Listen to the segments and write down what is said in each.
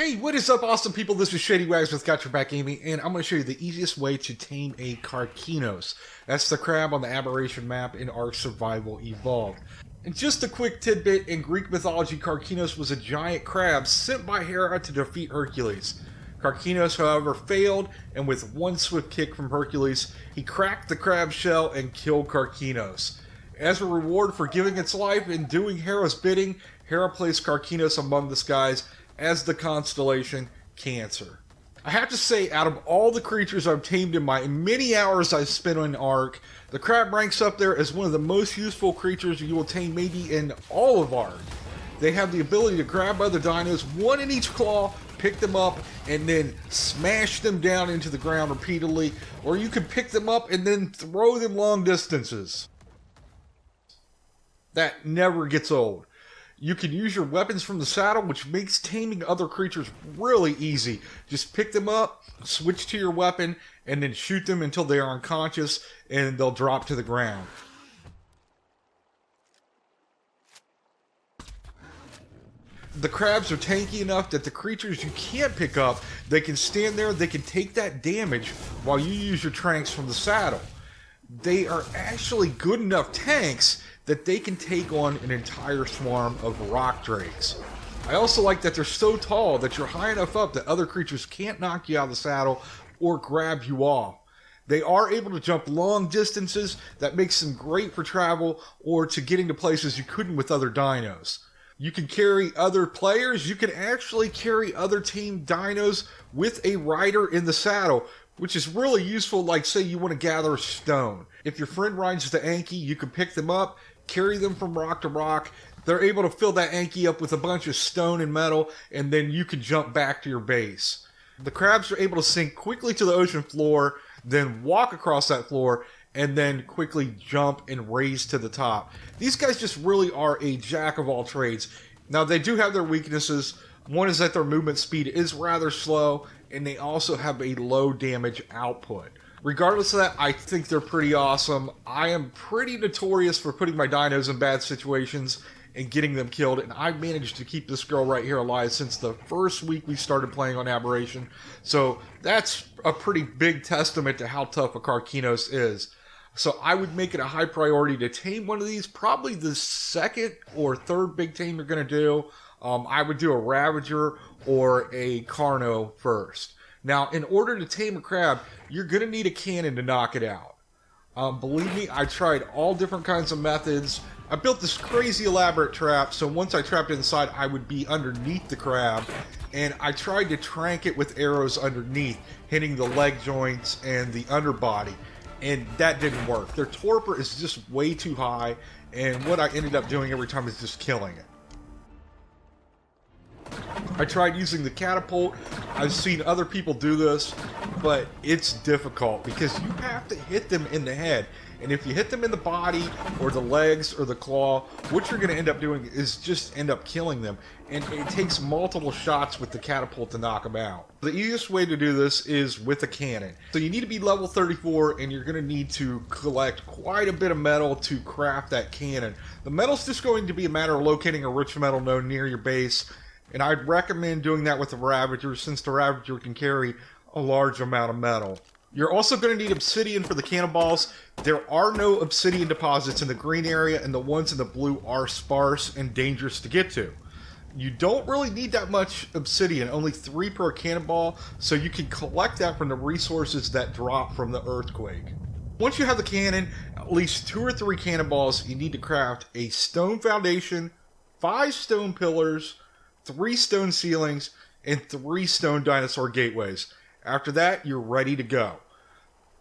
Hey, what is up, awesome people? This is 𝐔𝐇𝐀𝐍 with Got Your Back Gaming, and I'm going to show you the easiest way to tame a Karkinos. That's the crab on the Aberration map in ARK Survival Evolved. And just a quick tidbit, in Greek mythology, Karkinos was a giant crab sent by Hera to defeat Hercules. Karkinos, however, failed, and with one swift kick from Hercules, he cracked the crab's shell and killed Karkinos. As a reward for giving its life and doing Hera's bidding, Hera placed Karkinos among the skies as the constellation Cancer. I have to say, out of all the creatures I've tamed in my many hours I've spent on ARK, the crab ranks up there as one of the most useful creatures you will tame maybe in all of ARK. They have the ability to grab other dinos, one in each claw, pick them up, and then smash them down into the ground repeatedly, or you can pick them up and then throw them long distances. That never gets old. You can use your weapons from the saddle, which makes taming other creatures really easy. Just pick them up, switch to your weapon, and then shoot them until they are unconscious and they'll drop to the ground. The crabs are tanky enough that the creatures you can't pick up, they can stand there, they can take that damage while you use your tranks from the saddle. They are actually good enough tanks that they can take on an entire swarm of rock drakes. I also like that they're so tall that you're high enough up that other creatures can't knock you out of the saddle or grab you off. They are able to jump long distances. That makes them great for travel or to getting to places you couldn't with other dinos. You can carry other players. You can actually carry other team dinos with a rider in the saddle, which is really useful, like say you want to gather a stone. If your friend rides the Anki, you can pick them up, carry them from rock to rock. They're able to fill that Anki up with a bunch of stone and metal, and then you can jump back to your base. The crabs are able to sink quickly to the ocean floor, then walk across that floor, and then quickly jump and raise to the top. These guys just really are a jack of all trades. Now, they do have their weaknesses. One is that their movement speed is rather slow, and they also have a low damage output. Regardless of that, I think they're pretty awesome. I am pretty notorious for putting my dinos in bad situations and getting them killed, and I've managed to keep this girl right here alive since the first week we started playing on Aberration. So that's a pretty big testament to how tough a Karkinos is. So I would make it a high priority to tame one of these, probably the second or third big tame you're going to do. I would do a Ravager or a Karno first. Now, in order to tame a crab, you're going to need a cannon to knock it out. Believe me, I tried all different kinds of methods. I built this crazy elaborate trap, so once I trapped it inside, I would be underneath the crab, and I tried to trank it with arrows underneath, hitting the leg joints and the underbody, and that didn't work. Their torpor is just way too high, and what I ended up doing every time is just killing it. I tried using the catapult. I've seen other people do this, but it's difficult because you have to hit them in the head. And if you hit them in the body or the legs or the claw, what you're going to end up doing is just end up killing them. And it takes multiple shots with the catapult to knock them out. The easiest way to do this is with a cannon. So you need to be level 34, and you're going to need to collect quite a bit of metal to craft that cannon. The metal's just going to be a matter of locating a rich metal node near your base. And I'd recommend doing that with the Ravager, since the Ravager can carry a large amount of metal. You're also going to need obsidian for the cannonballs. There are no obsidian deposits in the green area, and the ones in the blue are sparse and dangerous to get to. You don't really need that much obsidian, only 3 per cannonball, so you can collect that from the resources that drop from the earthquake. Once you have the cannon, at least 2 or 3 cannonballs, you need to craft a stone foundation, 5 stone pillars, 3 stone ceilings, and 3 stone dinosaur gateways. After that, you're ready to go.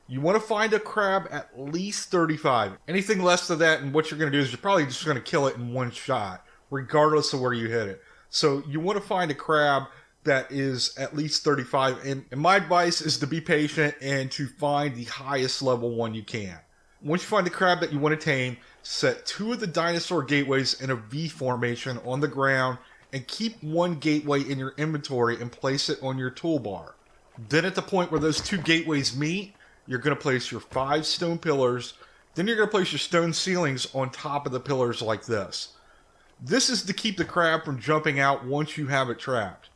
You want to find a crab at least 35. Anything less than that, and what you're going to do is you're probably just going to kill it in one shot, regardless of where you hit it. So you want to find a crab that is at least 35, and my advice is to be patient and to find the highest level one you can. Once you find the crab that you want to tame, set 2 of the dinosaur gateways in a V formation on the ground, and keep 1 gateway in your inventory and place it on your toolbar. Then at the point where those 2 gateways meet, you're going to place your 5 stone pillars. Then you're going to place your stone ceilings on top of the pillars like this. This is to keep the crab from jumping out once you have it trapped.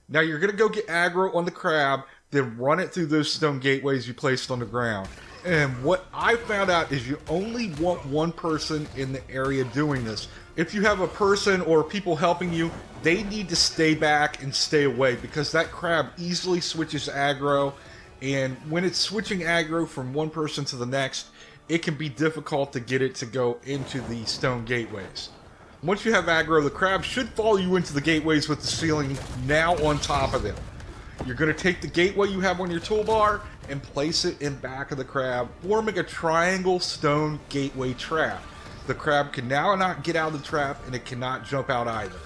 Now you're going to go get aggro on the crab, then run it through those stone gateways you placed on the ground. And what I found out is you only want one person in the area doing this. If you have a person or people helping you, they need to stay back and stay away because that crab easily switches aggro. And when it's switching aggro from one person to the next, it can be difficult to get it to go into the stone gateways. Once you have aggro, the crab should follow you into the gateways with the ceiling now on top of them. You're going to take the gateway you have on your toolbar and place it in back of the crab, forming a triangle stone gateway trap. The crab can now not get out of the trap, and it cannot jump out either.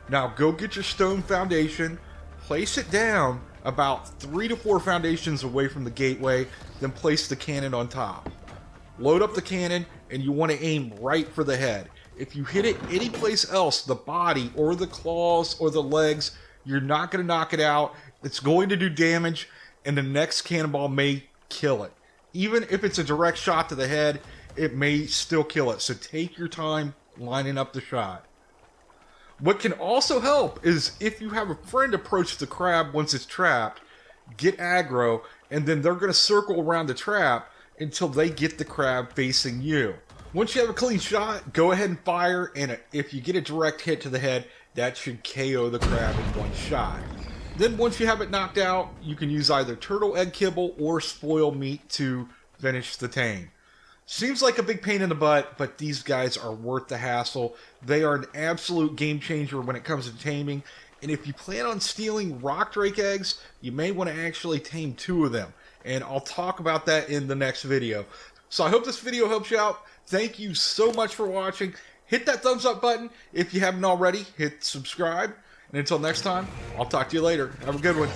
Now go get your stone foundation, place it down about 3 to 4 foundations away from the gateway, then place the cannon on top. Load up the cannon, and you want to aim right for the head. If you hit it any place else, the body or the claws or the legs, you're not going to knock it out. It's going to do damage, and the next cannonball may kill it. Even if it's a direct shot to the head, it may still kill it. So take your time lining up the shot. What can also help is if you have a friend approach the crab once it's trapped, get aggro, and then they're going to circle around the trap until they get the crab facing you. Once you have a clean shot, go ahead and fire, and if you get a direct hit to the head, that should KO the crab in one shot. Then once you have it knocked out, you can use either turtle egg kibble or spoiled meat to finish the tame. Seems like a big pain in the butt, but these guys are worth the hassle. They are an absolute game changer when it comes to taming, and if you plan on stealing rock drake eggs, you may want to actually tame 2 of them, and I'll talk about that in the next video. So I hope this video helps you out. Thank you so much for watching. Hit that thumbs up button if you haven't already. Hit subscribe. And until next time, I'll talk to you later. Have a good one.